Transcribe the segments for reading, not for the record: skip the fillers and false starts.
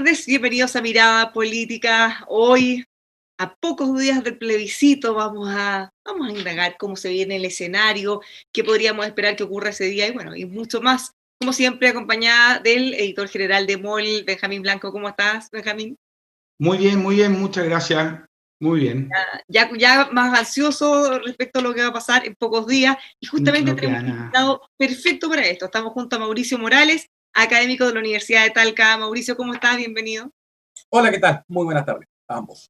tardes, bienvenidos a Mirada Política. Hoy, a pocos días del plebiscito, vamos a indagar cómo se viene el escenario, qué podríamos esperar que ocurra ese día y bueno, y mucho más. Como siempre, acompañada del editor general de MOL, Benjamín Blanco. ¿Cómo estás, Benjamín? Muy bien, muchas gracias. Muy bien. Ya más ansioso respecto a lo que va a pasar en pocos días y justamente No tenemos queda un nada. invitado perfecto para esto. Estamos junto a Mauricio Morales, académico de la Universidad de Talca. Mauricio, ¿cómo estás? Bienvenido. Hola, ¿qué tal? Muy buenas tardes a ambos.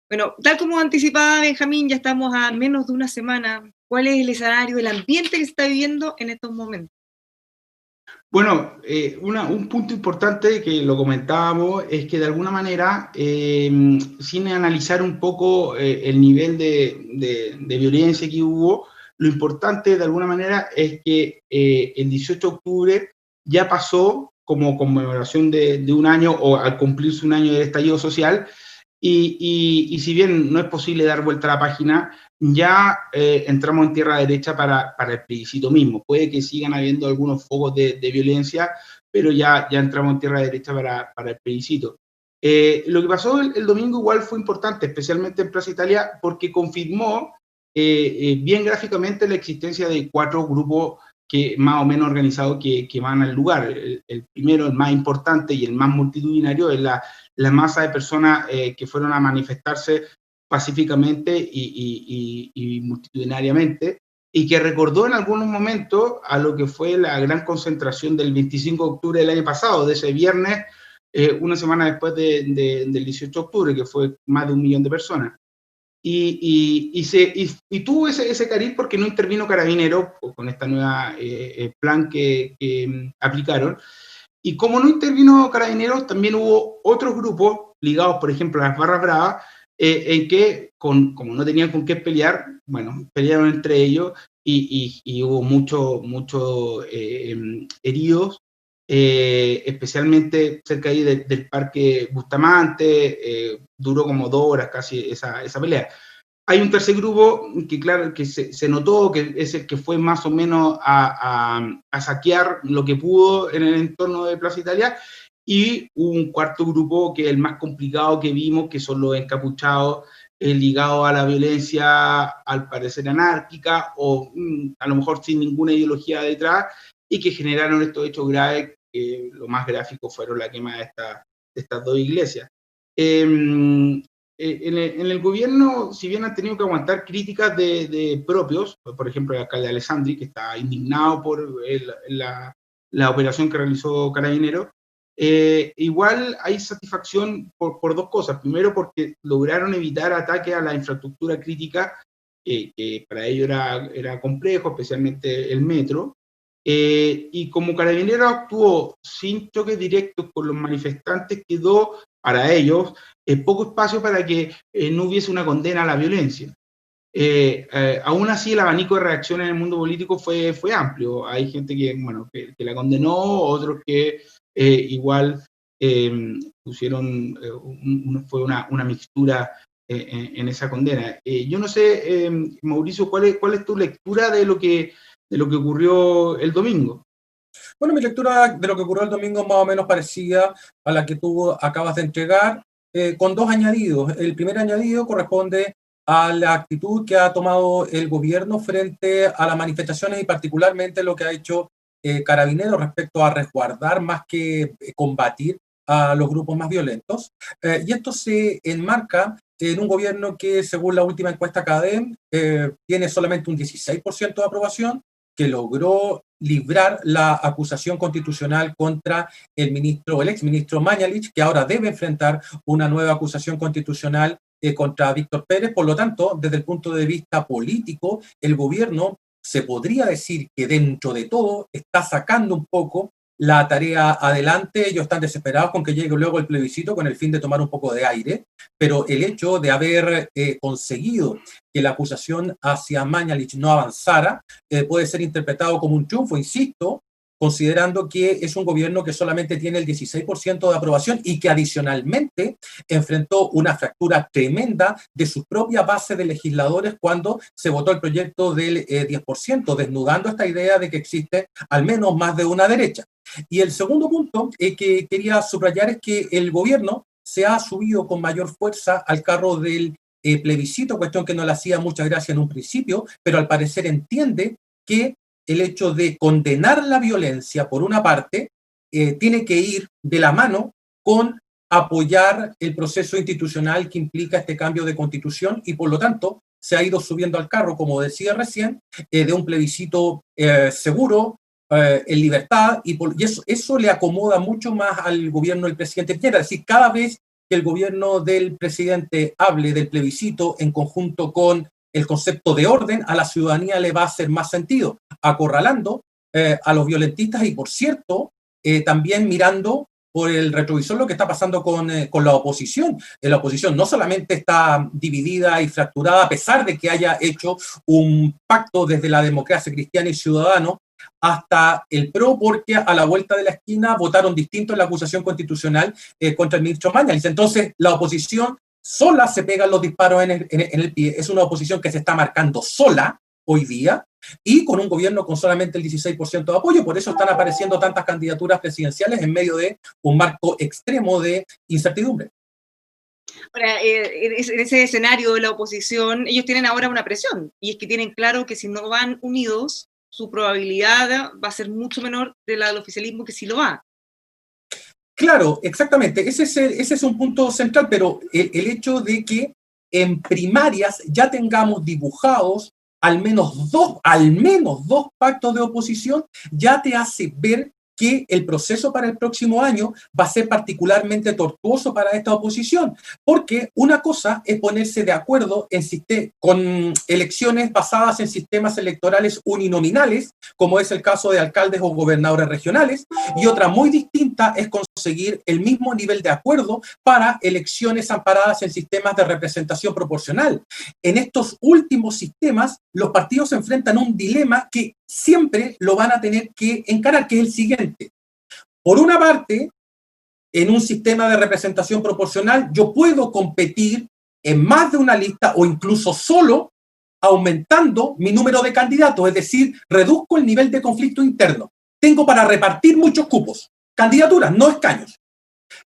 Bueno, tal como anticipaba Benjamín, ya estamos a menos de una semana. ¿Cuál es el escenario, el ambiente que se está viviendo en estos momentos? Bueno, un punto importante que lo comentábamos es que de alguna manera, sin analizar un poco el nivel de violencia que hubo, lo importante de alguna manera es que el 18 de octubre ya pasó como conmemoración de un año o al cumplirse un año del estallido social. Y si bien no es posible dar vuelta a la página, ya entramos en tierra derecha para el plebiscito mismo. Puede que sigan habiendo algunos focos de violencia, pero ya entramos en tierra derecha para el plebiscito. Lo que pasó el domingo igual fue importante, especialmente en Plaza Italia, porque confirmó bien gráficamente la existencia de 4 grupos más o menos organizados que van al lugar. El primero, el más importante y el más multitudinario, es la masa de personas que fueron a manifestarse pacíficamente y multitudinariamente, y que recordó en algunos momentos a lo que fue la gran concentración del 25 de octubre del año pasado, de ese viernes, una semana después del 18 de octubre, que fue más de 1 millón de personas. Y tuvo ese cariz porque no intervino Carabineros con esta nueva plan que aplicaron. Y como no intervino Carabineros, también hubo otros grupos ligados, por ejemplo, a las Barras Bravas, en que, como no tenían con qué pelear, bueno, pelearon entre ellos y hubo muchos heridos, especialmente cerca ahí del Parque Bustamante. Duró como 2 horas casi esa pelea. Hay un tercer grupo que, claro, que se notó que es el que fue más o menos a saquear lo que pudo en el entorno de Plaza Italia, y un cuarto grupo que es el más complicado que vimos, que son los encapuchados, ligados a la violencia, al parecer anárquica, o a lo mejor sin ninguna ideología detrás, y que generaron estos hechos graves, que lo más gráfico fueron la quema de estas 2 iglesias. En el gobierno, si bien han tenido que aguantar críticas de propios, por ejemplo, el alcalde Alessandri, que está indignado por la operación que realizó Carabineros, igual hay satisfacción por 2 cosas. Primero, porque lograron evitar ataques a la infraestructura crítica, que para ellos era complejo, especialmente el metro. Y como Carabineros actuó sin choques directos con los manifestantes, quedó para ellos poco espacio para que no hubiese una condena a la violencia. Aún así, el abanico de reacciones en el mundo político fue amplio. Hay gente que la condenó, otros que igual pusieron, fue una mixtura en esa condena. Yo no sé, Mauricio, ¿cuál es tu lectura de lo que ocurrió el domingo? Bueno, mi lectura de lo que ocurrió el domingo es más o menos parecida a la que tú acabas de entregar, con 2 añadidos. El primer añadido corresponde a la actitud que ha tomado el gobierno frente a las manifestaciones y particularmente lo que ha hecho Carabineros respecto a resguardar más que combatir a los grupos más violentos. Y esto se enmarca en un gobierno que, según la última encuesta CADEM, tiene solamente un 16% de aprobación, que logró librar la acusación constitucional contra el exministro Mañalich, que ahora debe enfrentar una nueva acusación constitucional contra Víctor Pérez. Por lo tanto, desde el punto de vista político, el gobierno se podría decir que dentro de todo está sacando un poco la tarea adelante. Ellos están desesperados con que llegue luego el plebiscito con el fin de tomar un poco de aire, pero el hecho de haber conseguido que la acusación hacia Mañalich no avanzara puede ser interpretado como un triunfo, insisto, considerando que es un gobierno que solamente tiene el 16% de aprobación y que adicionalmente enfrentó una fractura tremenda de su propia base de legisladores cuando se votó el proyecto del 10%, desnudando esta idea de que existe al menos más de una derecha. Y el segundo punto que quería subrayar es que el gobierno se ha subido con mayor fuerza al carro del plebiscito, cuestión que no le hacía mucha gracia en un principio, pero al parecer entiende que el hecho de condenar la violencia, por una parte, tiene que ir de la mano con apoyar el proceso institucional que implica este cambio de constitución y, por lo tanto, se ha ido subiendo al carro, como decía recién, de un plebiscito seguro, en libertad, y eso le acomoda mucho más al gobierno del presidente Piñera. Es decir, cada vez que el gobierno del presidente hable del plebiscito en conjunto con el concepto de orden, a la ciudadanía le va a hacer más sentido, acorralando a los violentistas y, por cierto, también mirando por el retrovisor lo que está pasando con la oposición. La oposición no solamente está dividida y fracturada, a pesar de que haya hecho un pacto desde la democracia cristiana y ciudadano hasta el PRO, porque a la vuelta de la esquina votaron distinto en la acusación constitucional contra el ministro Mañalich. Entonces, la oposición sola se pega los disparos en el pie. Es una oposición que se está marcando sola hoy día y con un gobierno con solamente el 16% de apoyo. Por eso están apareciendo tantas candidaturas presidenciales en medio de un marco extremo de incertidumbre. Ahora, en ese escenario de la oposición, ellos tienen ahora una presión, y es que tienen claro que si no van unidos, su probabilidad va a ser mucho menor de la del oficialismo que si lo va. Claro, exactamente. Ese es un punto central, pero el hecho de que en primarias ya tengamos dibujados al menos dos pactos de oposición, ya te hace ver que el proceso para el próximo año va a ser particularmente tortuoso para esta oposición, porque una cosa es ponerse de acuerdo con elecciones basadas en sistemas electorales uninominales, como es el caso de alcaldes o gobernadores regionales, y otra muy distinta es conseguir el mismo nivel de acuerdo para elecciones amparadas en sistemas de representación proporcional. En estos últimos sistemas, los partidos se enfrentan a un dilema que siempre lo van a tener que encarar, que es el siguiente. Por una parte, en un sistema de representación proporcional, yo puedo competir en más de una lista o incluso solo aumentando mi número de candidatos, es decir, reduzco el nivel de conflicto interno. Tengo para repartir muchos cupos, candidaturas, no escaños.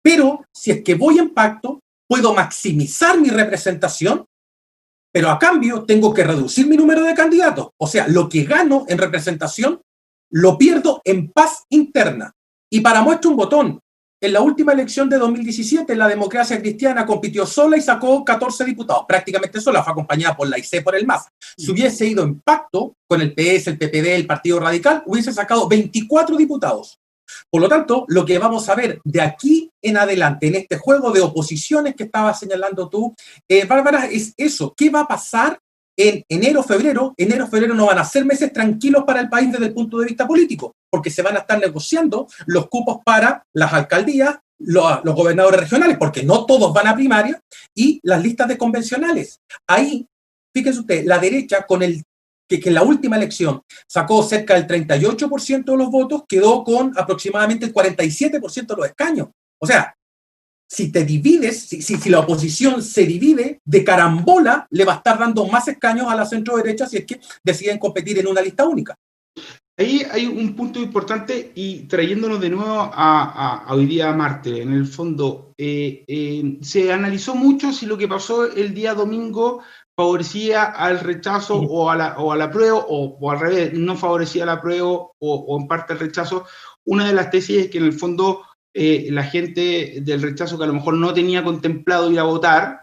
Pero si es que voy en pacto, puedo maximizar mi representación, pero a cambio tengo que reducir mi número de candidatos. O sea, lo que gano en representación lo pierdo en paz interna. Y para muestra un botón, en la última elección de 2017, la democracia cristiana compitió sola y sacó 14 diputados, prácticamente sola, fue acompañada por la IC, por el MAS. Si hubiese ido en pacto con el PS, el PPD, el Partido Radical, hubiese sacado 24 diputados. Por lo tanto, lo que vamos a ver de aquí en adelante, en este juego de oposiciones que estabas señalando tú, Bárbara, es eso. ¿Qué va a pasar en enero, febrero? Enero, febrero no van a ser meses tranquilos para el país desde el punto de vista político, porque se van a estar negociando los cupos para las alcaldías, los gobernadores regionales, porque no todos van a primaria, y las listas de convencionales. Ahí, fíjense usted, la derecha con que en la última elección sacó cerca del 38% de los votos, quedó con aproximadamente el 47% de los escaños. O sea, si te divides, si la oposición se divide, de carambola le va a estar dando más escaños a la centro derecha si es que deciden competir en una lista única. Ahí hay un punto importante y trayéndonos de nuevo a hoy día martes. En el fondo, se analizó mucho si lo que pasó el día domingo favorecía al rechazo o a la apruebo, o al revés, no favorecía al apruebo o en parte al rechazo. Una de las tesis es que en el fondo la gente del rechazo que a lo mejor no tenía contemplado ir a votar,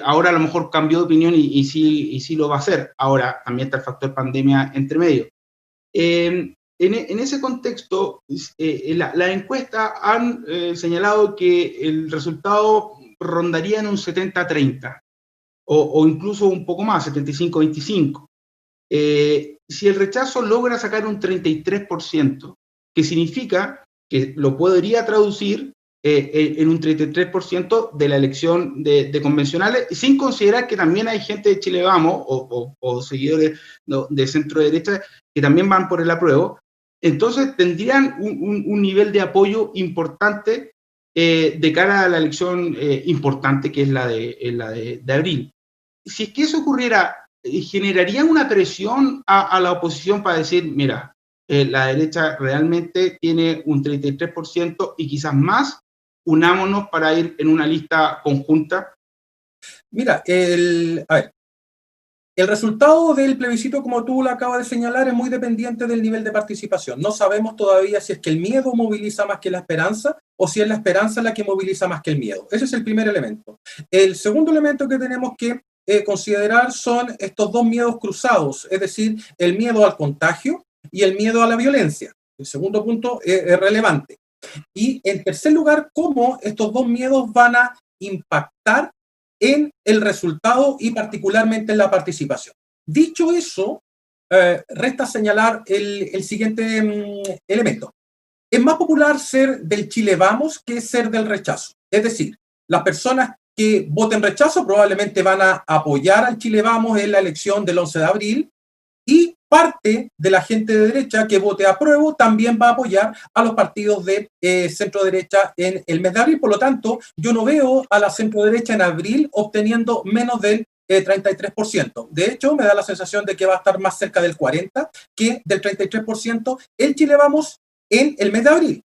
ahora a lo mejor cambió de opinión y sí lo va a hacer. Ahora también está el factor pandemia entre medio. En ese contexto, las encuestas han señalado que el resultado rondaría en un 70-30. O incluso un poco más, 75-25. Si el rechazo logra sacar un 33%, que significa que lo podría traducir en un 33% de la elección de convencionales, sin considerar que también hay gente de Chile Vamos o seguidores de centro derecha que también van por el apruebo, entonces tendrían un nivel de apoyo importante de cara a la elección importante que es la de abril. Si es que eso ocurriera, ¿generaría una presión a la oposición para decir, mira, la derecha realmente tiene un 33% y quizás más, unámonos para ir en una lista conjunta? Mira, el resultado del plebiscito, como tú lo acabas de señalar, es muy dependiente del nivel de participación. No sabemos todavía si es que el miedo moviliza más que la esperanza o si es la esperanza la que moviliza más que el miedo. Ese es el primer elemento. El segundo elemento que tenemos que considerar son estos dos miedos cruzados, es decir, el miedo al contagio y el miedo a la violencia. El segundo punto es relevante. Y en tercer lugar, cómo estos dos miedos van a impactar en el resultado y particularmente en la participación. Dicho eso, resta señalar el siguiente elemento. Es más popular ser del Chile Vamos que ser del rechazo. Es decir, las personas que voten rechazo probablemente van a apoyar al Chile Vamos en la elección del 11 de abril y parte de la gente de derecha que vote apruebo también va a apoyar a los partidos de centro derecha en el mes de abril. Por lo tanto, yo no veo a la centro derecha en abril obteniendo menos del 33%. De hecho, me da la sensación de que va a estar más cerca del 40% que del 33% el Chile Vamos en el mes de abril.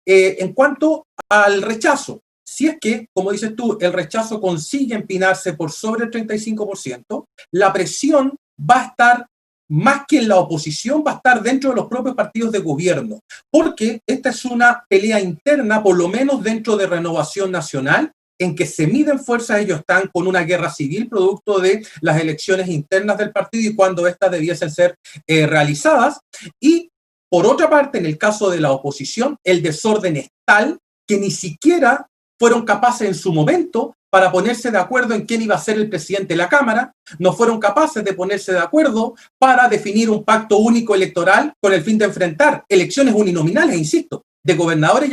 En cuanto al rechazo, si es que, como dices tú, el rechazo consigue empinarse por sobre el 35%, la presión va a estar más que en la oposición, va a estar dentro de los propios partidos de gobierno, porque esta es una pelea interna, por lo menos dentro de Renovación Nacional, en que se miden fuerzas. Ellos están con una guerra civil producto de las elecciones internas del partido y cuando estas debiesen ser realizadas. Y por otra parte, en el caso de la oposición, el desorden es tal que ni siquiera fueron capaces en su momento para ponerse de acuerdo en quién iba a ser el presidente de la Cámara, no fueron capaces de ponerse de acuerdo para definir un pacto único electoral con el fin de enfrentar elecciones uninominales, insisto, de gobernadores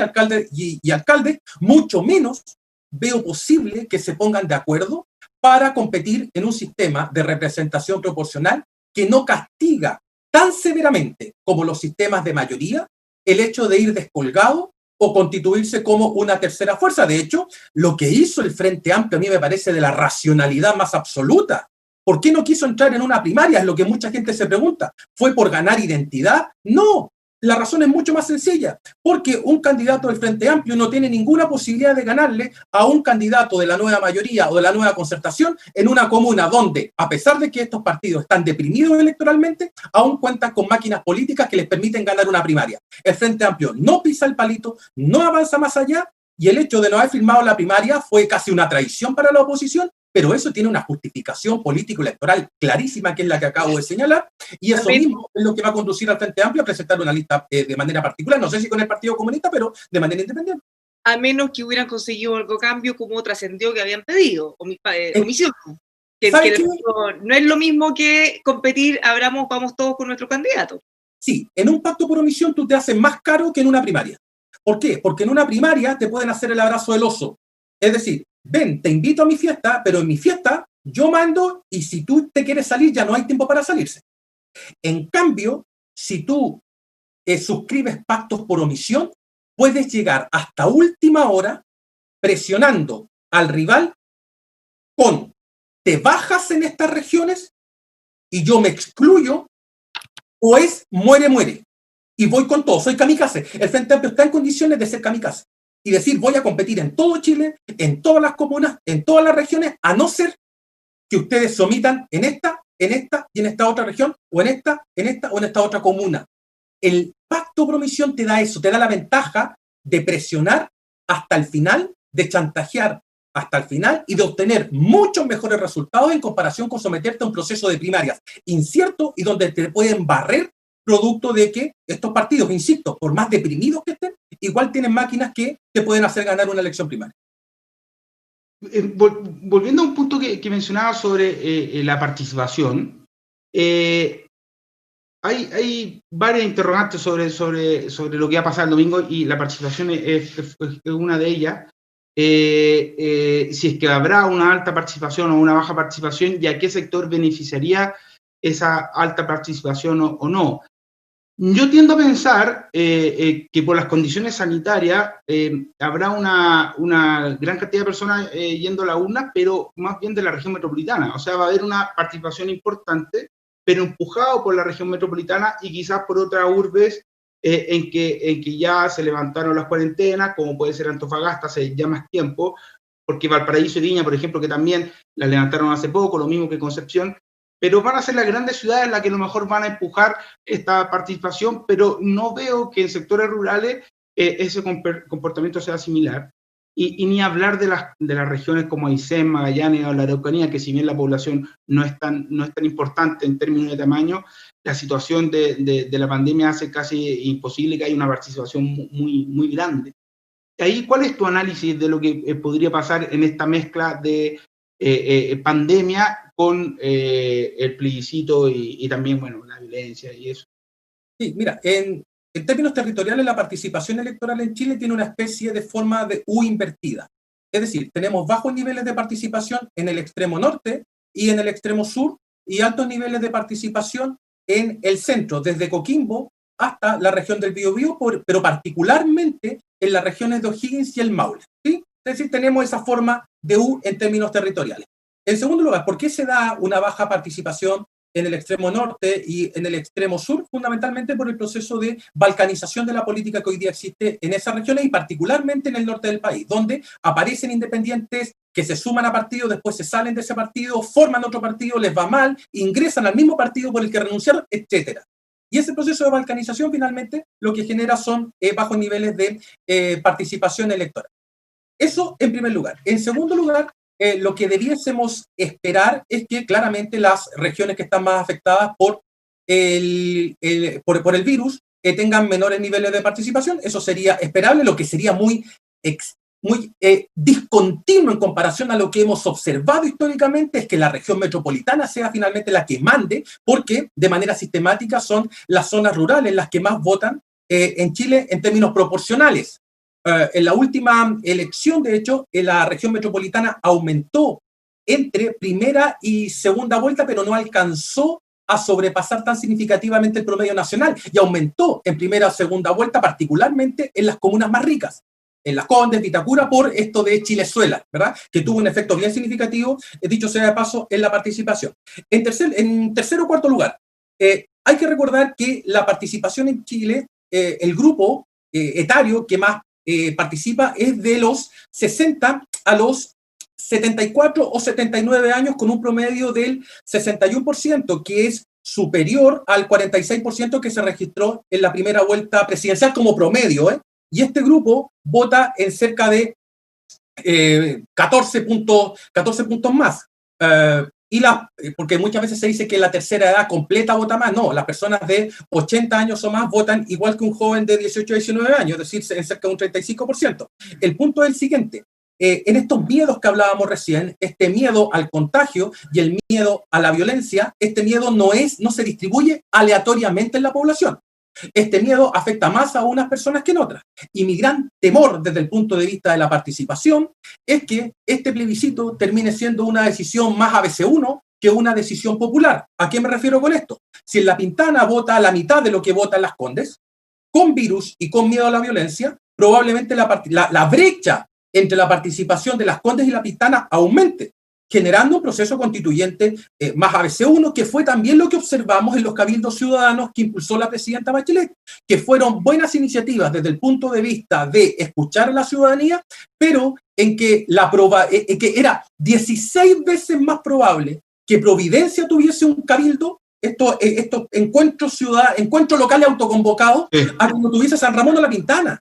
y alcaldes, mucho menos veo posible que se pongan de acuerdo para competir en un sistema de representación proporcional que no castiga tan severamente como los sistemas de mayoría el hecho de ir descolgado o constituirse como una tercera fuerza. De hecho, lo que hizo el Frente Amplio a mí me parece de la racionalidad más absoluta. ¿Por qué no quiso entrar en una primaria? Es lo que mucha gente se pregunta. ¿Fue por ganar identidad? No. La razón es mucho más sencilla, porque un candidato del Frente Amplio no tiene ninguna posibilidad de ganarle a un candidato de la nueva mayoría o de la nueva concertación en una comuna donde, a pesar de que estos partidos están deprimidos electoralmente, aún cuentan con máquinas políticas que les permiten ganar una primaria. El Frente Amplio no pisa el palito, no avanza más allá, y el hecho de no haber firmado la primaria fue casi una traición para la oposición, pero eso tiene una justificación político-electoral clarísima, que es la que acabo de señalar, y eso mismo es lo que va a conducir al Frente Amplio a presentar una lista de manera particular, no sé si con el Partido Comunista, pero de manera independiente. A menos que hubieran conseguido algo cambio como trascendió que habían pedido, omisión. Que no es lo mismo que competir, vamos todos con nuestro candidato. Sí, en un pacto por omisión tú te haces más caro que en una primaria. ¿Por qué? Porque en una primaria te pueden hacer el abrazo del oso. Es decir, ven, te invito a mi fiesta, pero en mi fiesta yo mando y si tú te quieres salir ya no hay tiempo para salirse. En cambio, si tú suscribes pactos por omisión, puedes llegar hasta última hora presionando al rival con te bajas en estas regiones y yo me excluyo, o es muere. Y voy con todo, soy kamikaze. El Frente Amplio está en condiciones de ser kamikaze y decir voy a competir en todo Chile, en todas las comunas, en todas las regiones, a no ser que ustedes se omitan en esta y en esta otra región, o en esta o en esta otra comuna. El pacto por omisión te da eso, te da la ventaja de presionar hasta el final, de chantajear hasta el final y de obtener muchos mejores resultados en comparación con someterte a un proceso de primarias incierto y donde te pueden barrer producto de que estos partidos, insisto, por más deprimidos que estén, igual tienen máquinas que te pueden hacer ganar una elección primaria. Volviendo a un punto que mencionaba sobre la participación, hay varias interrogantes sobre lo que va a pasar el domingo y la participación es una de ellas. Si es que habrá una alta participación o una baja participación y a qué sector beneficiaría esa alta participación o no. Yo tiendo a pensar que por las condiciones sanitarias habrá una gran cantidad de personas yendo a la urna, pero más bien de la región metropolitana. O sea, va a haber una participación importante, pero empujado por la región metropolitana y quizás por otras urbes en que ya se levantaron las cuarentenas, como puede ser Antofagasta hace ya más tiempo, porque Valparaíso y Viña, por ejemplo, que también las levantaron hace poco, lo mismo que Concepción, pero van a ser las grandes ciudades las que a lo mejor van a empujar esta participación, pero no veo que en sectores rurales ese comportamiento sea similar. Y ni hablar de las regiones como Aysén, Magallanes o la Araucanía, que si bien la población no es tan importante en términos de tamaño, la situación de la pandemia hace casi imposible que haya una participación muy grande. Ahí, ¿cuál es tu análisis de lo que podría pasar en esta mezcla de pandemia con el plebiscito y también, bueno, la violencia y eso? Sí, mira, en términos territoriales, la participación electoral en Chile tiene una especie de forma de U invertida. Es decir, tenemos bajos niveles de participación en el extremo norte y en el extremo sur, y altos niveles de participación en el centro, desde Coquimbo hasta la región del Biobío, pero particularmente en las regiones de O'Higgins y el Maule, ¿sí? Es decir, tenemos esa forma de U en términos territoriales. En segundo lugar, ¿por qué se da una baja participación en el extremo norte y en el extremo sur? Fundamentalmente por el proceso de balcanización de la política que hoy día existe en esas regiones y particularmente en el norte del país, donde aparecen independientes que se suman a partidos, después se salen de ese partido, forman otro partido, les va mal, ingresan al mismo partido por el que renunciaron, etc. Y ese proceso de balcanización finalmente lo que genera son bajos niveles de participación electoral. Eso en primer lugar. En segundo lugar, lo que debiésemos esperar es que claramente las regiones que están más afectadas por el virus tengan menores niveles de participación. Eso sería esperable, lo que sería muy discontinuo en comparación a lo que hemos observado históricamente es que la región metropolitana sea finalmente la que mande, porque de manera sistemática son las zonas rurales las que más votan en Chile en términos proporcionales. En la última elección, de hecho, la región metropolitana aumentó entre primera y segunda vuelta, pero no alcanzó a sobrepasar tan significativamente el promedio nacional y aumentó en primera o segunda vuelta, particularmente en las comunas más ricas, en Las Condes, Vitacura, por esto de Chilezuela, ¿verdad? Que tuvo un efecto bien significativo, dicho sea de paso, en la participación. En tercer o cuarto lugar, hay que recordar que la participación en Chile, el grupo etario que más participa es de los 60 a los 74 o 79 años con un promedio del 61%, que es superior al 46% que se registró en la primera vuelta presidencial como promedio, ¿eh? Y este grupo vota en cerca de 14 puntos más. Porque muchas veces se dice que la tercera edad completa vota más. No, las personas de 80 años o más votan igual que un joven de 18 a 19 años, es decir, en cerca de un 35%. El punto es el siguiente. En estos miedos que hablábamos recién, este miedo al contagio y el miedo a la violencia, este miedo no se distribuye aleatoriamente en la población. Este miedo afecta más a unas personas que en otras. Y mi gran temor desde el punto de vista de la participación es que este plebiscito termine siendo una decisión más ABC1 que una decisión popular. ¿A qué me refiero con esto? Si en La Pintana vota la mitad de lo que vota en Las Condes, con virus y con miedo a la violencia, probablemente la brecha entre la participación de Las Condes y La Pintana aumente, generando un proceso constituyente más ABC1, que fue también lo que observamos en los cabildos ciudadanos que impulsó la presidenta Bachelet, que fueron buenas iniciativas desde el punto de vista de escuchar a la ciudadanía, pero en que era 16 veces más probable que Providencia tuviese un cabildo, estos encuentros locales autoconvocados, a que no tuviese San Ramón o La Pintana.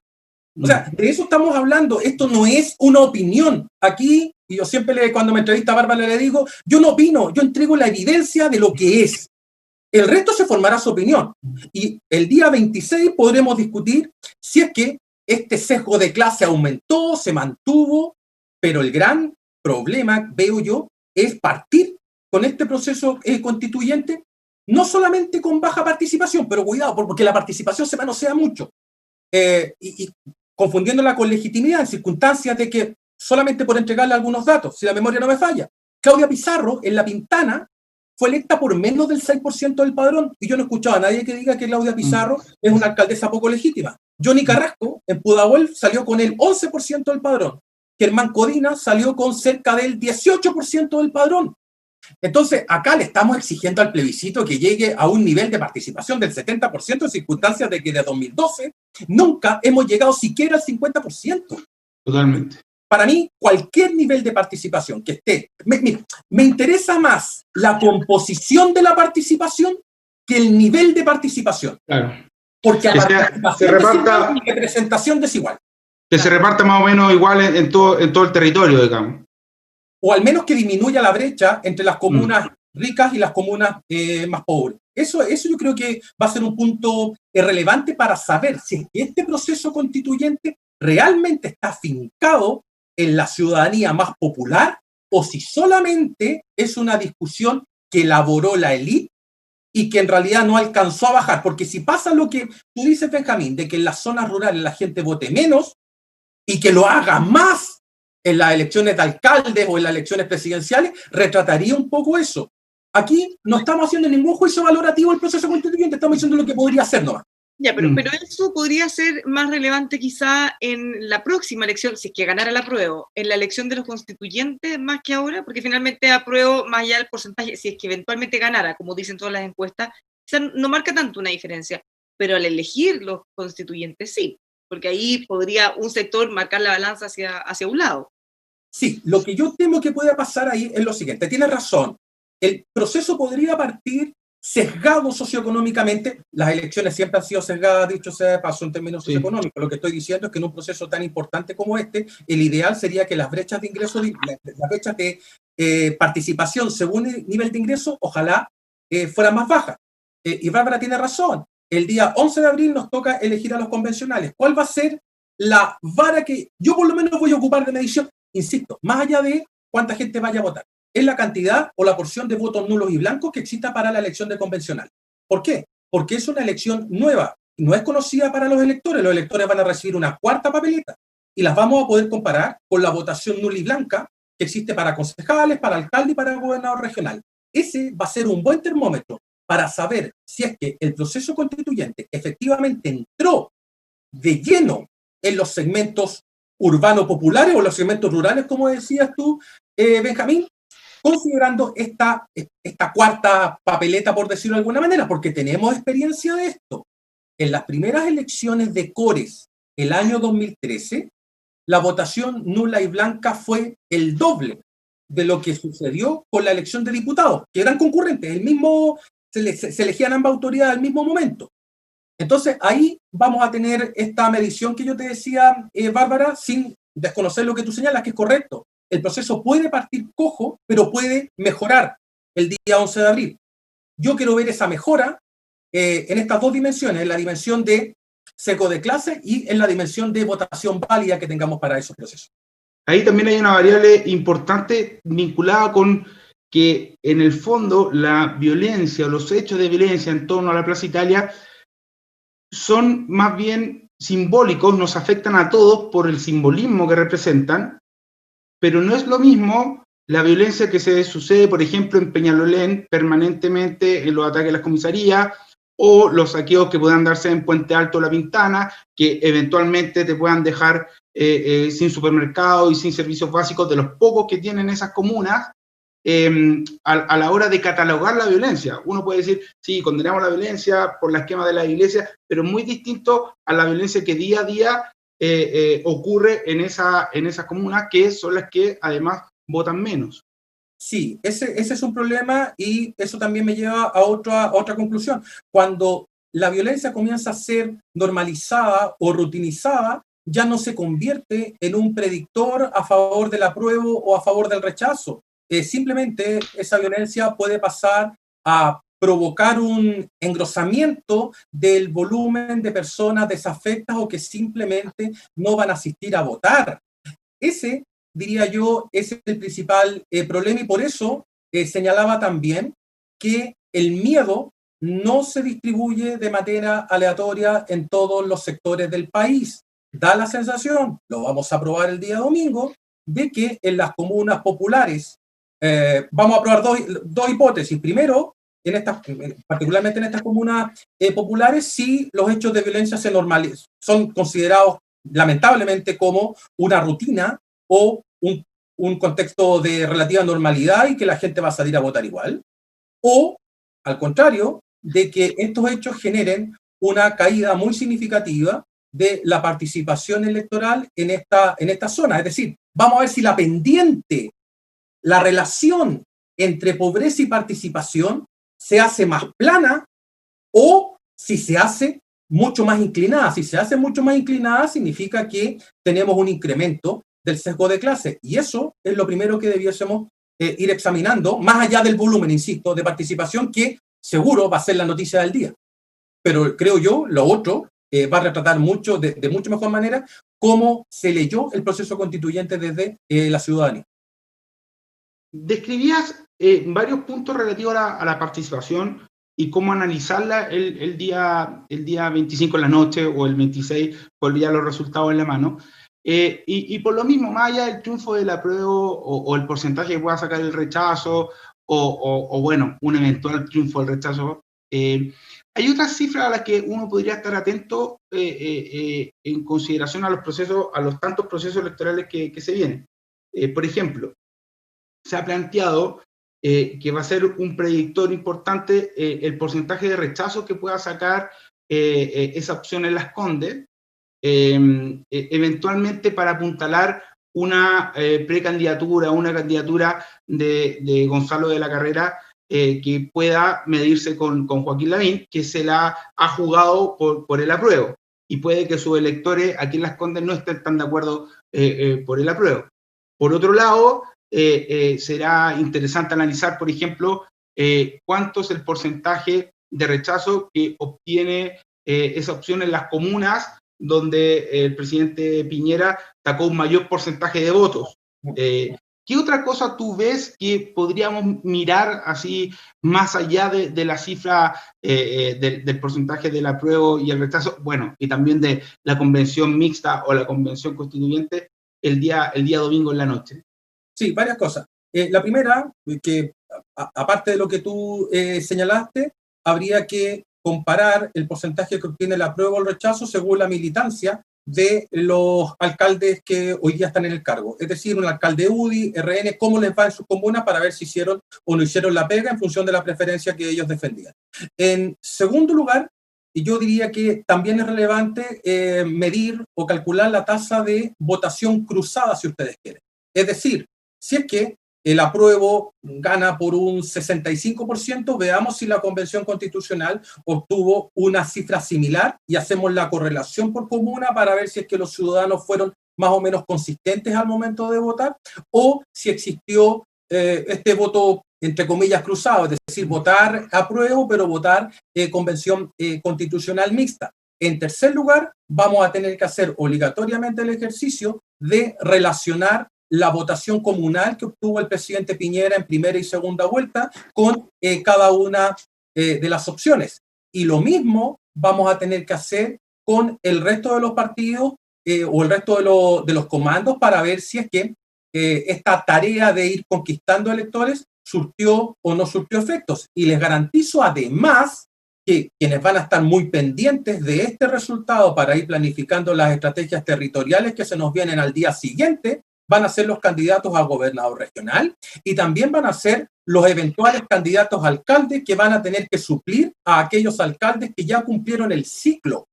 O sea, de eso estamos hablando. Esto no es una opinión. Aquí, y yo siempre cuando me entrevista a Bárbara le digo, yo no opino, yo entrego la evidencia de lo que es. El resto se formará su opinión. Y el día 26 podremos discutir si es que este sesgo de clase aumentó, se mantuvo, pero el gran problema, veo yo, es partir con este proceso constituyente, no solamente con baja participación, pero cuidado, porque la participación se manosea mucho. Y confundiéndola con legitimidad en circunstancias de que solamente por entregarle algunos datos, si la memoria no me falla, Claudia Pizarro en La Pintana fue electa por menos del 6% del padrón, y yo no he escuchado a nadie que diga que Claudia Pizarro es una alcaldesa poco legítima. Johnny Carrasco, en Pudahuel, salió con el 11% del padrón. Germán Codina salió con cerca del 18% del padrón. Entonces, acá le estamos exigiendo al plebiscito que llegue a un nivel de participación del 70% en circunstancias de que de 2012 nunca hemos llegado siquiera al 50%. Totalmente. Para mí, cualquier nivel de participación que esté... Me interesa más la composición de la participación que el nivel de participación. Claro. Porque a Que participación desigual y representación desigual. Que se reparta más o menos igual en todo el territorio, digamos. O al menos que disminuya la brecha entre las comunas ricas y las comunas más pobres. Eso yo creo que va a ser un punto relevante para saber si este proceso constituyente realmente está afincado en la ciudadanía más popular o si solamente es una discusión que elaboró la élite y que en realidad no alcanzó a bajar. Porque si pasa lo que tú dices, Benjamín, de que en las zonas rurales la gente vote menos y que lo haga más en las elecciones de alcaldes o en las elecciones presidenciales, retrataría un poco eso. Aquí no estamos haciendo ningún juicio valorativo del proceso constituyente, estamos diciendo lo que podría ser nomás. Ya, pero eso podría ser más relevante quizá en la próxima elección, si es que ganara el apruebo, en la elección de los constituyentes más que ahora, porque finalmente apruebo más allá del porcentaje, si es que eventualmente ganara, como dicen todas las encuestas, quizá no marca tanto una diferencia, pero al elegir los constituyentes sí, porque ahí podría un sector marcar la balanza hacia un lado. Sí, lo que yo temo que pueda pasar ahí es lo siguiente, tienes razón, el proceso podría partir sesgado socioeconómicamente. Las elecciones siempre han sido sesgadas, dicho sea de paso, en términos socioeconómicos. Lo que estoy diciendo es que en un proceso tan importante como este, el ideal sería que las brechas de ingreso, las brechas de participación según el nivel de ingreso, ojalá fueran más bajas. Y Bárbara tiene razón. El día 11 de abril nos toca elegir a los convencionales. ¿Cuál va a ser la vara que yo por lo menos voy a ocupar de medición? Insisto, más allá de cuánta gente vaya a votar, es la cantidad o la porción de votos nulos y blancos que exista para la elección de convencional. ¿Por qué? Porque es una elección nueva, no es conocida para los electores van a recibir una cuarta papeleta y las vamos a poder comparar con la votación nula y blanca que existe para concejales, para alcalde y para gobernador regional. Ese va a ser un buen termómetro para saber si es que el proceso constituyente efectivamente entró de lleno en los segmentos urbano-populares o los segmentos rurales, como decías tú, Benjamín, considerando esta cuarta papeleta, por decirlo de alguna manera, porque tenemos experiencia de esto. En las primeras elecciones de Cores, el año 2013, la votación nula y blanca fue el doble de lo que sucedió con la elección de diputados, que eran concurrentes, se elegían ambas autoridades al mismo momento. Entonces, ahí vamos a tener esta medición que yo te decía, Bárbara, sin desconocer lo que tú señalas, que es correcto. El proceso puede partir cojo, pero puede mejorar el día 11 de abril. Yo quiero ver esa mejora en estas dos dimensiones, en la dimensión de sesgo de clase y en la dimensión de votación válida que tengamos para esos procesos. Ahí también hay una variable importante vinculada con que en el fondo la violencia o los hechos de violencia en torno a la Plaza Italia son más bien simbólicos, nos afectan a todos por el simbolismo que representan, pero no es lo mismo la violencia que se sucede, por ejemplo, en Peñalolén permanentemente en los ataques a las comisarías o los saqueos que puedan darse en Puente Alto o La Pintana, que eventualmente te puedan dejar sin supermercado y sin servicios básicos de los pocos que tienen esas comunas. A la hora de catalogar la violencia, uno puede decir, sí, condenamos la violencia por la esquema de la iglesia, pero muy distinto a la violencia que día a día ocurre en esas comunas, que son las que además votan menos. Sí, ese es un problema y eso también me lleva a otra conclusión. Cuando la violencia comienza a ser normalizada o rutinizada, ya no se convierte en un predictor a favor del apruebo o a favor del rechazo. Simplemente esa violencia puede pasar a provocar un engrosamiento del volumen de personas desafectas o que simplemente no van a asistir a votar. Ese, diría yo, es el principal problema y por eso señalaba también que el miedo no se distribuye de manera aleatoria en todos los sectores del país. Da la sensación, lo vamos a probar el día domingo, de que en las comunas populares vamos a probar dos hipótesis. Primero, particularmente en estas comunas populares, si los hechos de violencia son considerados lamentablemente como una rutina o un contexto de relativa normalidad y que la gente va a salir a votar igual. O, al contrario, de que estos hechos generen una caída muy significativa de la participación electoral en esta zona. Es decir, vamos a ver si la relación entre pobreza y participación se hace más plana o si se hace mucho más inclinada. Si se hace mucho más inclinada, significa que tenemos un incremento del sesgo de clase. Y eso es lo primero que debiésemos ir examinando, más allá del volumen, insisto, de participación, que seguro va a ser la noticia del día. Pero creo yo, lo otro va a retratar de mucho mejor manera cómo se leyó el proceso constituyente desde la ciudadanía. Describías varios puntos relativos a la participación y cómo analizarla el día 25 en la noche o el 26, con ya los resultados en la mano. Y por lo mismo, más allá del triunfo del apruebo o el porcentaje que pueda sacar el rechazo o bueno, un eventual triunfo del rechazo, hay otras cifras a las que uno podría estar atento en consideración a los tantos procesos electorales que se vienen. Por ejemplo, se ha planteado que va a ser un predictor importante el porcentaje de rechazo que pueda sacar esa opción en Las Condes, eventualmente para apuntalar una precandidatura, una candidatura de Gonzalo de la Carrera que pueda medirse con Joaquín Lavín, que se la ha jugado por el apruebo, y puede que sus electores aquí en Las Condes no estén tan de acuerdo por el apruebo. Por otro lado, será interesante analizar, por ejemplo, cuánto es el porcentaje de rechazo que obtiene esa opción en las comunas donde el presidente Piñera sacó un mayor porcentaje de votos. ¿Qué otra cosa tú ves que podríamos mirar así más allá de la cifra del porcentaje del apruebo y el rechazo? Bueno, y también de la convención mixta o la convención constituyente el día domingo en la noche. Sí, varias cosas. La primera, que aparte de lo que tú señalaste, habría que comparar el porcentaje que obtiene el apruebo o el rechazo según la militancia de los alcaldes que hoy día están en el cargo. Es decir, un alcalde UDI, RN, cómo les va en sus comunas para ver si hicieron o no hicieron la pega en función de la preferencia que ellos defendían. En segundo lugar, yo diría que también es relevante medir o calcular la tasa de votación cruzada, si ustedes quieren. Es decir, si es que el apruebo gana por un 65%, veamos si la Convención Constitucional obtuvo una cifra similar y hacemos la correlación por comuna para ver si es que los ciudadanos fueron más o menos consistentes al momento de votar o si existió este voto, entre comillas, cruzado, es decir, votar apruebo, pero votar Convención Constitucional mixta. En tercer lugar, vamos a tener que hacer obligatoriamente el ejercicio de relacionar la votación comunal que obtuvo el presidente Piñera en primera y segunda vuelta con cada una de las opciones. Y lo mismo vamos a tener que hacer con el resto de los partidos o el resto de los comandos para ver si es que esta tarea de ir conquistando electores surtió o no surtió efectos. Y les garantizo además que quienes van a estar muy pendientes de este resultado para ir planificando las estrategias territoriales que se nos vienen al día siguiente van a ser los candidatos a gobernador regional y también van a ser los eventuales candidatos a alcaldes que van a tener que suplir a aquellos alcaldes que ya cumplieron el ciclo.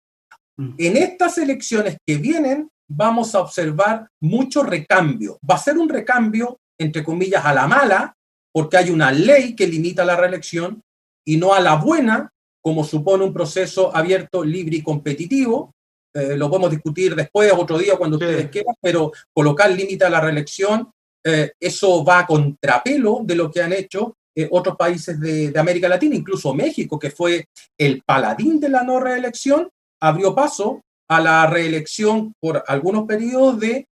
En estas elecciones que vienen vamos a observar mucho recambio. Va a ser un recambio, entre comillas, a la mala, porque hay una ley que limita la reelección y no a la buena, como supone un proceso abierto, libre y competitivo. Lo podemos discutir después, otro día, cuando ustedes quieran, pero colocar límite a la reelección, eso va a contrapelo de lo que han hecho otros países de América Latina, incluso México, que fue el paladín de la no reelección, abrió paso a la reelección por algunos periodos de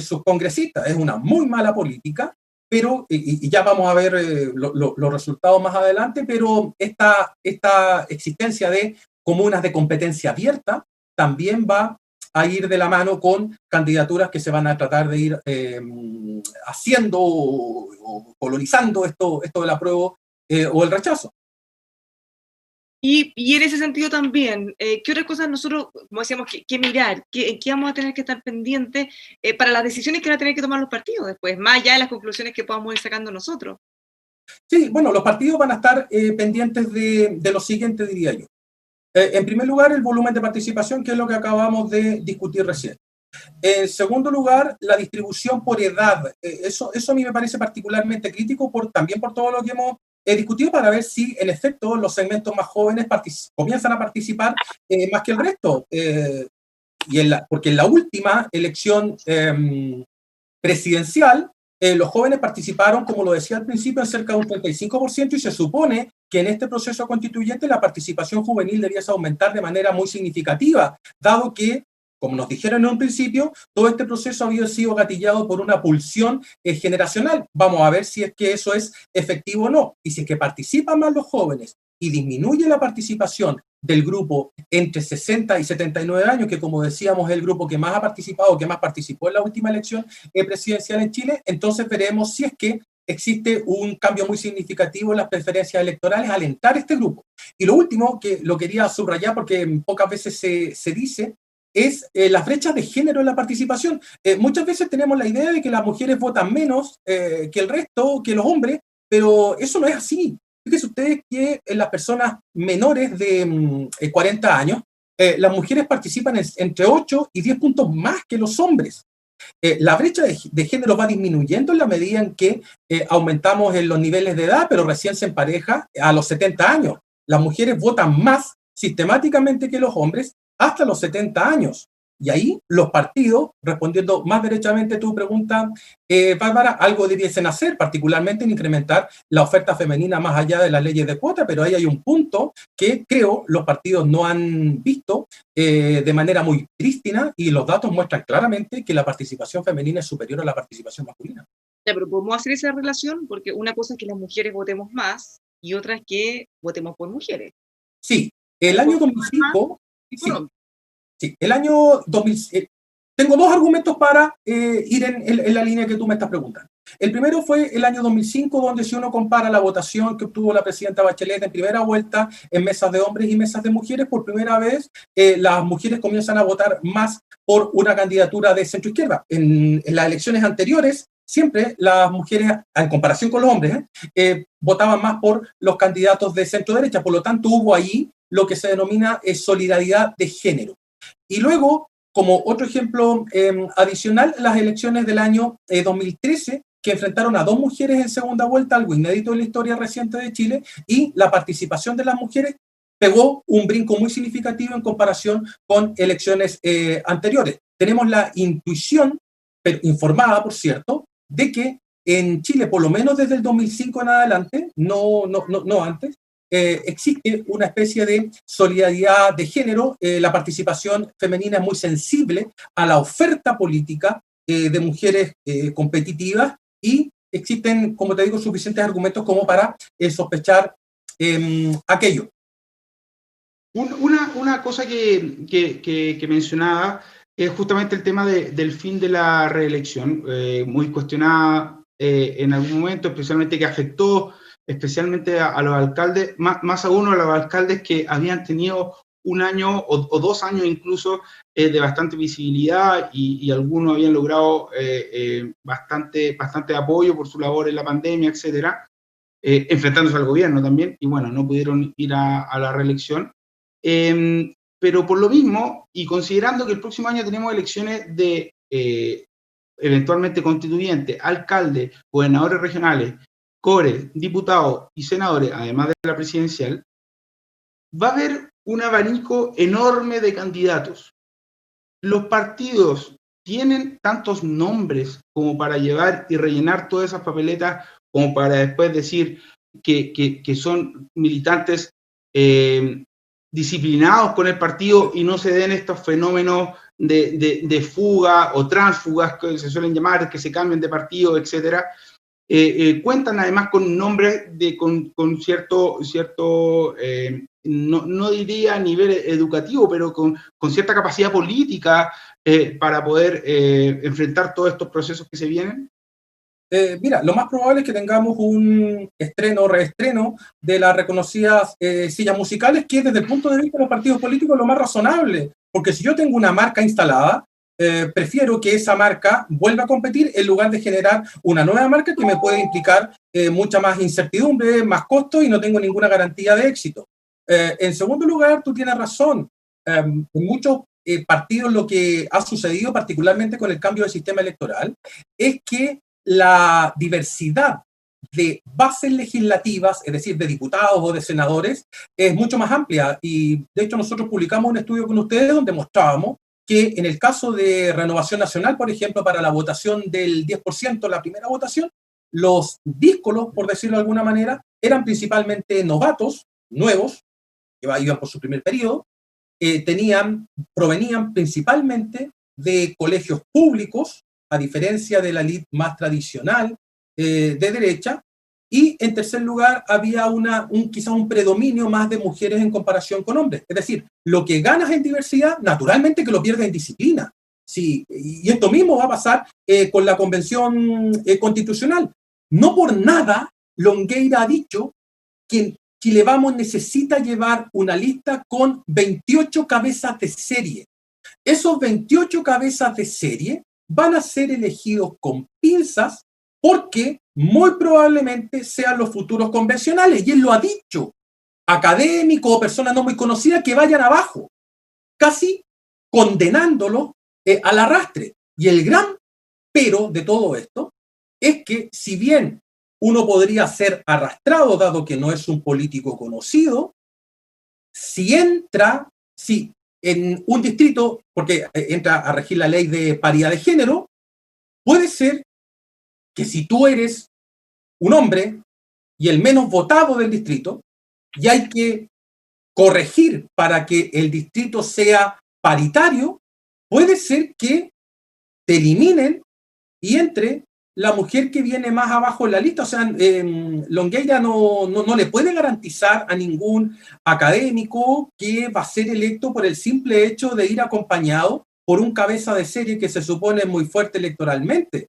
sus congresistas. Es una muy mala política, pero, y ya vamos a ver los resultados más adelante, pero esta existencia de comunas de competencia abierta también va a ir de la mano con candidaturas que se van a tratar de ir haciendo o colonizando esto del apruebo o el rechazo. Y en ese sentido también, ¿qué otras cosas nosotros, como decíamos, que mirar? ¿En qué vamos a tener que estar pendientes para las decisiones que van a tener que tomar los partidos después, más allá de las conclusiones que podamos ir sacando nosotros? Sí, bueno, los partidos van a estar pendientes de lo siguiente, diría yo. En primer lugar, el volumen de participación, que es lo que acabamos de discutir recién. En segundo lugar, la distribución por edad. Eso a mí me parece particularmente crítico también por todo lo que hemos discutido, para ver si, en efecto, los segmentos más jóvenes comienzan a participar más que el resto. Porque en la última elección presidencial, los jóvenes participaron, como lo decía al principio, en cerca de un 35%, y se supone que en este proceso constituyente la participación juvenil debería aumentar de manera muy significativa, dado que, como nos dijeron en un principio, todo este proceso había sido gatillado por una pulsión generacional. Vamos a ver si es que eso es efectivo o no. Y si es que participan más los jóvenes y disminuye la participación del grupo entre 60 y 79 años, que como decíamos es el grupo que más ha participado, que más participó en la última elección presidencial en Chile, entonces veremos si es que existe un cambio muy significativo en las preferencias electorales, alentar este grupo. Y lo último, que lo quería subrayar porque pocas veces se dice, es las brechas de género en la participación. Muchas veces tenemos la idea de que las mujeres votan menos que el resto, que los hombres, pero eso no es así. Fíjense ustedes que en las personas menores de 40 años, las mujeres participan entre 8 y 10 puntos más que los hombres. La brecha de género va disminuyendo en la medida en que aumentamos en los niveles de edad, pero recién se empareja a los 70 años. Las mujeres votan más sistemáticamente que los hombres hasta los 70 años. Y ahí los partidos, respondiendo más derechamente a tu pregunta, Bárbara, algo debiesen hacer, particularmente en incrementar la oferta femenina más allá de las leyes de cuota, pero ahí hay un punto que creo los partidos no han visto de manera muy prístina, y los datos muestran claramente que la participación femenina es superior a la participación masculina. Ya, pero podemos hacer esa relación, porque una cosa es que las mujeres votemos más y otra es que votemos por mujeres. Sí, el año 2005... Sí, el año 2000, tengo dos argumentos para ir en la línea que tú me estás preguntando. El primero fue el año 2005, donde si uno compara la votación que obtuvo la presidenta Bachelet en primera vuelta en mesas de hombres y mesas de mujeres, por primera vez las mujeres comienzan a votar más por una candidatura de centro-izquierda. En las elecciones anteriores, siempre las mujeres, en comparación con los hombres, votaban más por los candidatos de centro-derecha. Por lo tanto, hubo ahí lo que se denomina solidaridad de género. Y luego, como otro ejemplo adicional, las elecciones del año 2013, que enfrentaron a dos mujeres en segunda vuelta, algo inédito en la historia reciente de Chile, y la participación de las mujeres pegó un brinco muy significativo en comparación con elecciones anteriores. Tenemos la intuición, pero informada, por cierto, de que en Chile, por lo menos desde el 2005 en adelante, no antes, existe una especie de solidaridad de género. La participación femenina es muy sensible a la oferta política de mujeres competitivas, y existen, como te digo, suficientes argumentos como para sospechar aquello. Una cosa que mencionaba es justamente el tema del fin de la reelección, muy cuestionada en algún momento, especialmente que afectó especialmente a los alcaldes, más aún a los alcaldes que habían tenido un año o 2 años incluso de bastante visibilidad, y algunos habían logrado bastante apoyo por su labor en la pandemia, etcétera, enfrentándose al gobierno también, y bueno, no pudieron ir a la reelección. Pero por lo mismo, y considerando que el próximo año tenemos elecciones de eventualmente constituyentes, alcaldes, gobernadores regionales, core, diputados y senadores, además de la presidencial, va a haber un abanico enorme de candidatos. Los partidos tienen tantos nombres como para llevar y rellenar todas esas papeletas, como para después decir que son militantes disciplinados con el partido y no se den estos fenómenos de fuga o tránsfugas que se suelen llamar, que se cambian de partido, etcétera. Cuentan además con nombres con cierto no diría a nivel educativo, pero con cierta capacidad política para poder enfrentar todos estos procesos que se vienen? Mira, lo más probable es que tengamos un estreno o reestreno de las reconocidas sillas musicales, que desde el punto de vista de los partidos políticos es lo más razonable, porque si yo tengo una marca instalada, prefiero que esa marca vuelva a competir en lugar de generar una nueva marca que me puede implicar mucha más incertidumbre, más costo y no tengo ninguna garantía de éxito. En segundo lugar, tú tienes razón. En muchos partidos lo que ha sucedido, particularmente con el cambio del sistema electoral, es que la diversidad de bases legislativas, es decir, de diputados o de senadores, es mucho más amplia. Y de hecho nosotros publicamos un estudio con ustedes donde mostrábamos que en el caso de Renovación Nacional, por ejemplo, para la votación del 10%, la primera votación, los díscolos, por decirlo de alguna manera, eran principalmente novatos, nuevos, que iban por su primer periodo, provenían principalmente de colegios públicos, a diferencia de la elite más tradicional de derecha, y en tercer lugar había quizás un predominio más de mujeres en comparación con hombres. Es decir, lo que ganas en diversidad, naturalmente que lo pierdes en disciplina. Sí, y esto mismo va a pasar con la Convención Constitucional. No por nada Longueira ha dicho que Chile Vamos necesita llevar una lista con 28 cabezas de serie. Esos 28 cabezas de serie van a ser elegidos con pinzas porque muy probablemente sean los futuros convencionales. Y él lo ha dicho. Académicos o personas no muy conocidas que vayan abajo, casi condenándolo al arrastre. Y el gran pero de todo esto es que si bien uno podría ser arrastrado, dado que no es un político conocido, si en un distrito, porque entra a regir la ley de paridad de género, puede ser que si tú eres un hombre y el menos votado del distrito, y hay que corregir para que el distrito sea paritario, puede ser que te eliminen y entre la mujer que viene más abajo en la lista. O sea, Longueira no le puede garantizar a ningún académico que va a ser electo por el simple hecho de ir acompañado por un cabeza de serie que se supone muy fuerte electoralmente.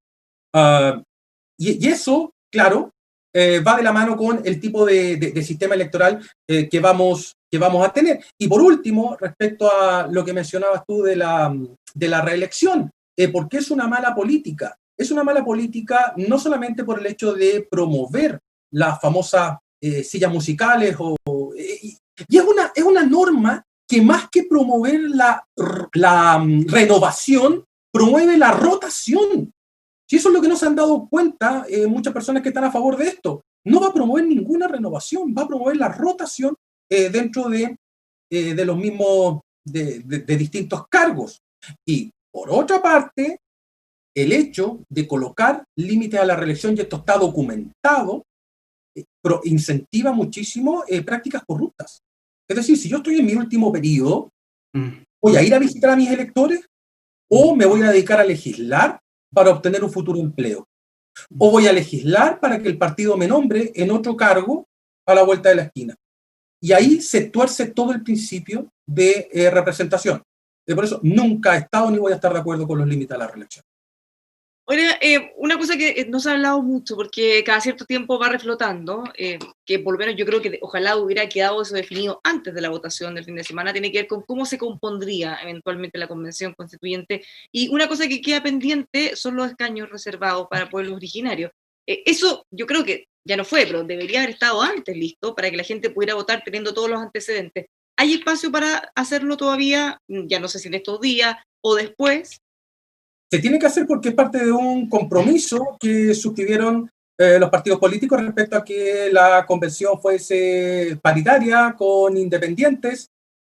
Y eso, claro, va de la mano con el tipo de sistema electoral que vamos a tener. Y por último, respecto a lo que mencionabas tú de la reelección, ¿por qué es una mala política? Es una mala política no solamente por el hecho de promover las famosas sillas musicales, y es una norma que más que promover la renovación, promueve la rotación. Si eso es lo que no se han dado cuenta muchas personas que están a favor de esto, no va a promover ninguna renovación, va a promover la rotación dentro de los mismos, de distintos cargos. Y por otra parte, el hecho de colocar límites a la reelección, y esto está documentado, incentiva muchísimo prácticas corruptas. Es decir, si yo estoy en mi último periodo, ¿voy a ir a visitar a mis electores o me voy a dedicar a legislar para obtener un futuro empleo? ¿O voy a legislar para que el partido me nombre en otro cargo a la vuelta de la esquina? Y ahí se tuerce todo el principio de representación. Por eso nunca he estado ni voy a estar de acuerdo con los límites a la reelección. Ahora, una cosa que no se ha hablado mucho, porque cada cierto tiempo va reflotando, que por lo menos yo creo que ojalá hubiera quedado eso definido antes de la votación del fin de semana, tiene que ver con cómo se compondría eventualmente la convención constituyente. Y una cosa que queda pendiente son los escaños reservados para pueblos originarios. Eso yo creo que ya no fue, pero debería haber estado antes listo para que la gente pudiera votar teniendo todos los antecedentes. ¿Hay espacio para hacerlo todavía? Ya no sé si en estos días o después. Se tiene que hacer porque es parte de un compromiso que suscribieron los partidos políticos respecto a que la convención fuese paritaria, con independientes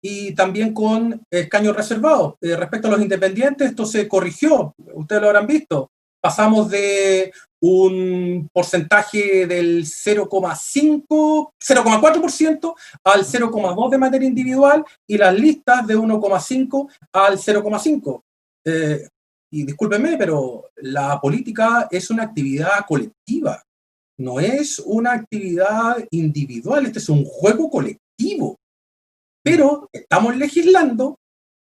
y también con escaños reservados. Respecto a los independientes, esto se corrigió, ustedes lo habrán visto. Pasamos de un porcentaje del 0,4% al 0,2% de manera individual y las listas de 1,5 al 0,5%. Y discúlpenme, pero la política es una actividad colectiva, no es una actividad individual, este es un juego colectivo. Pero estamos legislando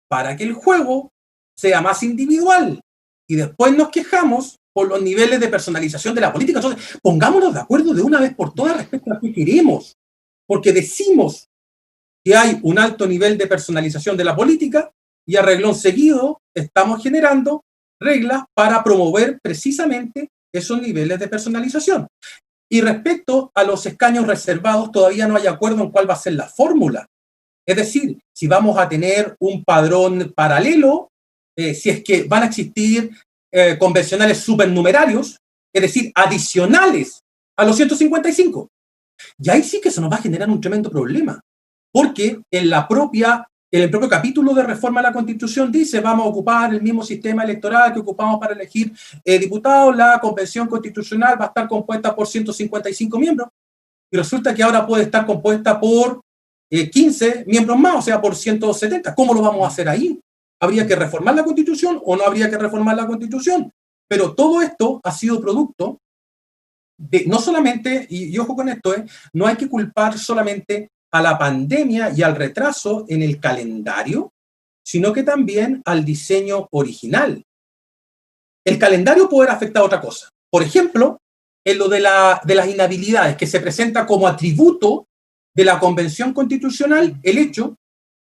para que el juego sea más individual y después nos quejamos por los niveles de personalización de la política. Entonces, pongámonos de acuerdo de una vez por todas respecto a qué queremos, porque decimos que hay un alto nivel de personalización de la política y a reglón seguido estamos generando reglas para promover precisamente esos niveles de personalización. Y respecto a los escaños reservados, todavía no hay acuerdo en cuál va a ser la fórmula. Es decir, si vamos a tener un padrón paralelo, si es que van a existir convencionales supernumerarios, es decir, adicionales a los 155. Y ahí sí que se nos va a generar un tremendo problema, porque en el propio capítulo de reforma a la Constitución dice vamos a ocupar el mismo sistema electoral que ocupamos para elegir diputados, la Convención Constitucional va a estar compuesta por 155 miembros, y resulta que ahora puede estar compuesta por 15 miembros más, o sea, por 170. ¿Cómo lo vamos a hacer ahí? ¿Habría que reformar la Constitución o no habría que reformar la Constitución? Pero todo esto ha sido producto de, no solamente, y ojo con esto, no hay que culpar solamente a la pandemia y al retraso en el calendario, sino que también al diseño original. El calendario puede haber afectado a otra cosa. Por ejemplo, en lo de las inhabilidades, que se presenta como atributo de la Convención Constitucional el hecho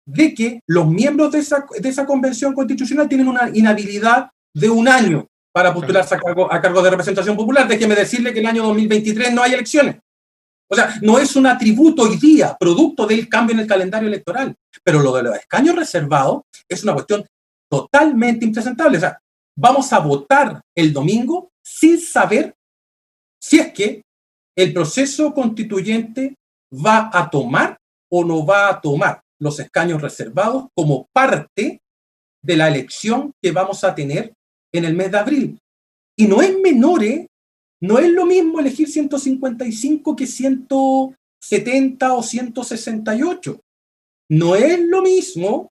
de que los miembros de esa Convención Constitucional tienen una inhabilidad de 1 año para postularse a cargo de representación popular. Déjeme decirle que en el año 2023 no hay elecciones. O sea, no es un atributo hoy día, producto del cambio en el calendario electoral. Pero lo de los escaños reservados es una cuestión totalmente impresentable. O sea, vamos a votar el domingo sin saber si es que el proceso constituyente va a tomar o no va a tomar los escaños reservados como parte de la elección que vamos a tener en el mes de abril. Y no es menor, no es lo mismo elegir 155 que 170 o 168. No es lo mismo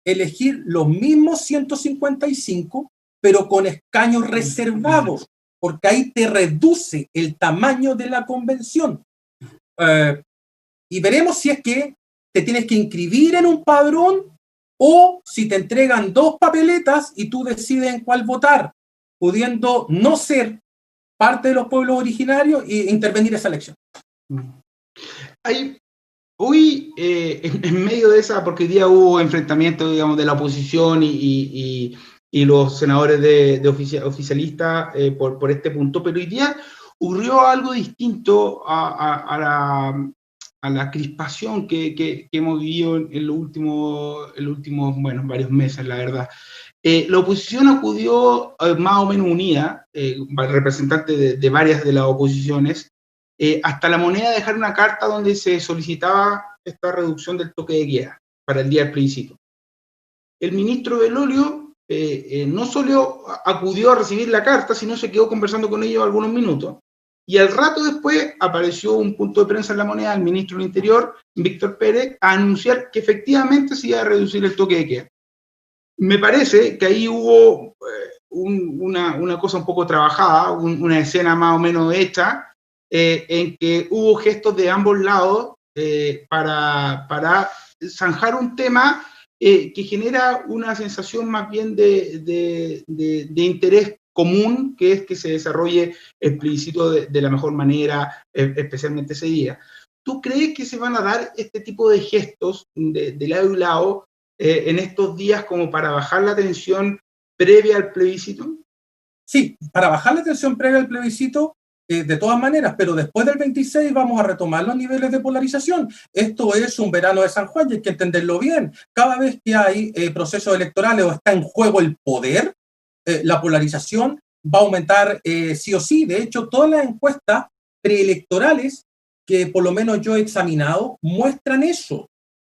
elegir los mismos 155, pero con escaños reservados, porque ahí te reduce el tamaño de la convención. Y veremos si es que te tienes que inscribir en un padrón o si te entregan 2 papeletas y tú decides en cuál votar, pudiendo no ser parte de los pueblos originarios e intervenir esa elección. Hoy, en medio de esa, porque hoy día hubo enfrentamientos, digamos, de la oposición y los senadores de oficialistas por este punto, pero hoy día ocurrió algo distinto a la crispación que hemos vivido en los últimos, bueno, varios meses, la verdad. La oposición acudió más o menos unida, representantes de varias de las oposiciones, hasta La Moneda dejar una carta donde se solicitaba esta reducción del toque de queda para el día del plebiscito. El ministro Belolio no solo acudió a recibir la carta, sino se quedó conversando con ellos algunos minutos. Y al rato después apareció un punto de prensa en La Moneda, el ministro del Interior, Víctor Pérez, a anunciar que efectivamente se iba a reducir el toque de queda. Me parece que ahí hubo una cosa un poco trabajada, una escena más o menos hecha, en que hubo gestos de ambos lados para zanjar un tema que genera una sensación más bien de interés común, que es que se desarrolle el plebiscito de la mejor manera, especialmente ese día. ¿Tú crees que se van a dar este tipo de gestos de lado y lado en estos días como para bajar la tensión previa al plebiscito? Sí, para bajar la tensión previa al plebiscito, de todas maneras, pero después del 26 vamos a retomar los niveles de polarización. Esto es un verano de San Juan y hay que entenderlo bien. Cada vez que hay procesos electorales o está en juego el poder, la polarización va a aumentar sí o sí. De hecho, todas las encuestas preelectorales que por lo menos yo he examinado muestran eso.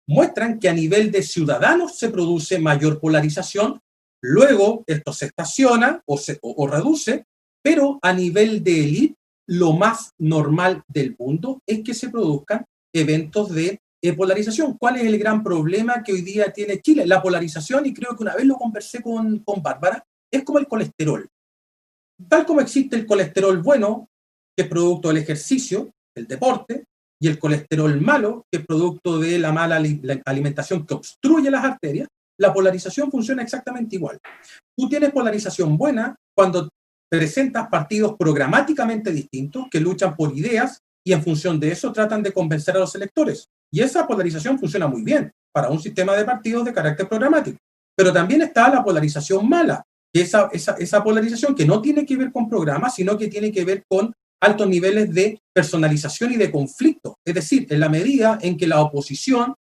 Muestran que a nivel de ciudadanos se produce mayor polarización, luego esto se estaciona o reduce, pero a nivel de élite, lo más normal del mundo es que se produzcan eventos de polarización. ¿Cuál es el gran problema que hoy día tiene Chile? La polarización, y creo que una vez lo conversé con Bárbara, es como el colesterol. Tal como existe el colesterol bueno, que es producto del ejercicio, del deporte, y el colesterol malo, que es producto de la mala alimentación que obstruye las arterias, la polarización funciona exactamente igual. Tú tienes polarización buena cuando presentas partidos programáticamente distintos que luchan por ideas y en función de eso tratan de convencer a los electores. Y esa polarización funciona muy bien para un sistema de partidos de carácter programático. Pero también está la polarización mala, que esa polarización que no tiene que ver con programas, sino que tiene que ver con altos niveles de personalización y de conflicto. Es decir, en la medida en que la oposición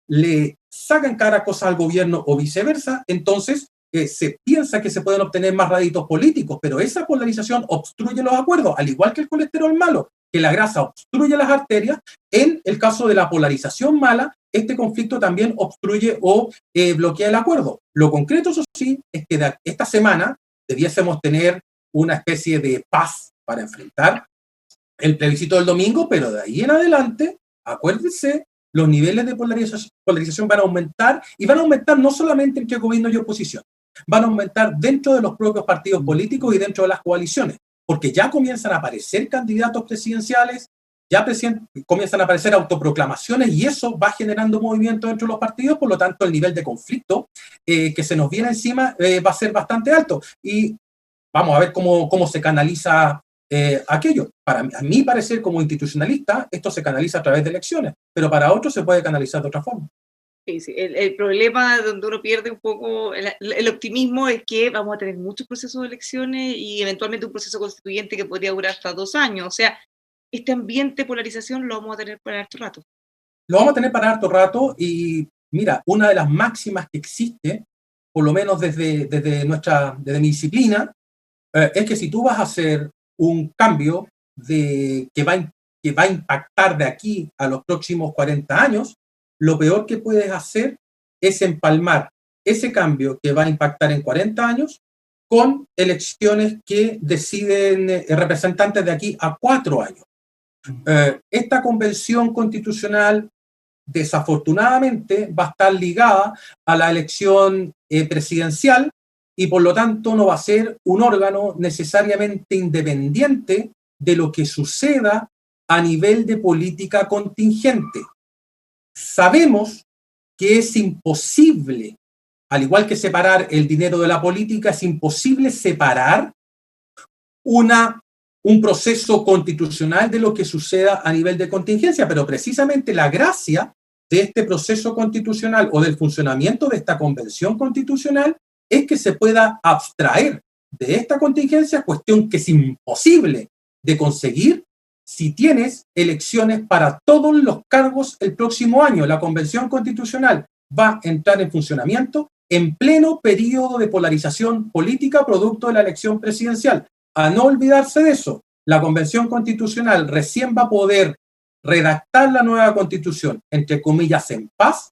le saca en cara cosas al gobierno o viceversa, entonces se piensa que se pueden obtener más réditos políticos, pero esa polarización obstruye los acuerdos, al igual que el colesterol malo, que la grasa obstruye las arterias. En el caso de la polarización mala, este conflicto también obstruye o bloquea el acuerdo. Lo concreto, eso sí, es que esta semana debiésemos tener una especie de paz para enfrentar el plebiscito del domingo, pero de ahí en adelante, acuérdense, los niveles de polarización van a aumentar, y van a aumentar no solamente entre gobierno y oposición, van a aumentar dentro de los propios partidos políticos y dentro de las coaliciones, porque ya comienzan a aparecer candidatos presidenciales, ya comienzan a aparecer autoproclamaciones, y eso va generando movimiento dentro de los partidos. Por lo tanto, el nivel de conflicto que se nos viene encima va a ser bastante alto, y vamos a ver cómo se canaliza aquello. A mi parecer, como institucionalista, esto se canaliza a través de elecciones, pero para otros se puede canalizar de otra forma. Sí, sí. El problema donde uno pierde un poco el optimismo es que vamos a tener muchos procesos de elecciones y eventualmente un proceso constituyente que podría durar hasta 2 años. O sea, este ambiente de polarización lo vamos a tener para harto rato. Lo vamos a tener para harto rato, y mira, una de las máximas que existe, por lo menos desde mi disciplina, es que si tú vas a hacer un cambio que va a impactar de aquí a los próximos 40 años, lo peor que puedes hacer es empalmar ese cambio que va a impactar en 40 años con elecciones que deciden representantes de aquí a 4 años. Esta convención constitucional, desafortunadamente, va a estar ligada a la elección presidencial, y por lo tanto no va a ser un órgano necesariamente independiente de lo que suceda a nivel de política contingente. Sabemos que es imposible, al igual que separar el dinero de la política, es imposible separar un proceso constitucional de lo que suceda a nivel de contingencia, pero precisamente la gracia de este proceso constitucional o del funcionamiento de esta convención constitucional es que se pueda abstraer de esta contingencia, cuestión que es imposible de conseguir si tienes elecciones para todos los cargos el próximo año. La convención constitucional va a entrar en funcionamiento en pleno periodo de polarización política producto de la elección presidencial. A no olvidarse de eso, la convención constitucional recién va a poder redactar la nueva constitución, entre comillas, en paz,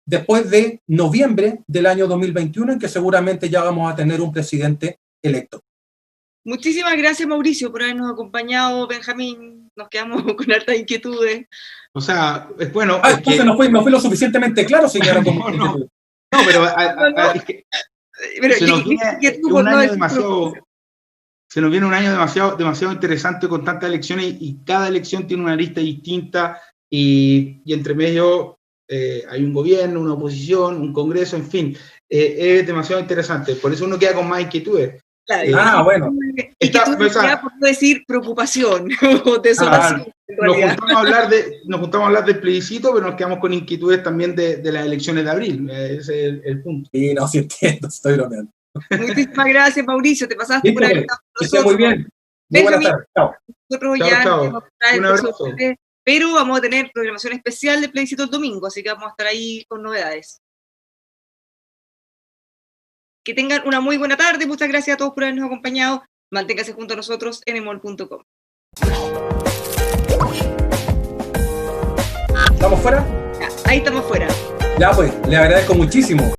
después de noviembre del año 2021, en que seguramente ya vamos a tener un presidente electo. Muchísimas gracias, Mauricio, por habernos acompañado. Benjamín, nos quedamos con hartas inquietudes. O sea, es bueno. Entonces no fue lo suficientemente claro, señora. No, pero es que se nos viene un año demasiado. Se nos viene un año demasiado interesante con tantas elecciones, y cada elección tiene una lista distinta, y entre medio hay un gobierno, una oposición, un congreso, en fin, es demasiado interesante. Por eso uno queda con más inquietudes. Claro, bueno. Y que tú por no decir preocupación o desolación. Nos juntamos a hablar del plebiscito, pero nos quedamos con inquietudes también de las elecciones de abril. Ese es el punto. Sí, no, sí entiendo, estoy bromeando. Muchísimas gracias, Mauricio, te pasaste por ahí. Que esté muy bien. Muy buenas tardes. Chao. Nosotros Chao. Un abrazo. Pero vamos a tener programación especial de plebiscito el domingo, así que vamos a estar ahí con novedades. Que tengan una muy buena tarde. Muchas gracias a todos por habernos acompañado. Manténgase junto a nosotros en emol.com. ¿Estamos fuera? Ya, ahí estamos fuera. Ya, pues, le agradezco muchísimo.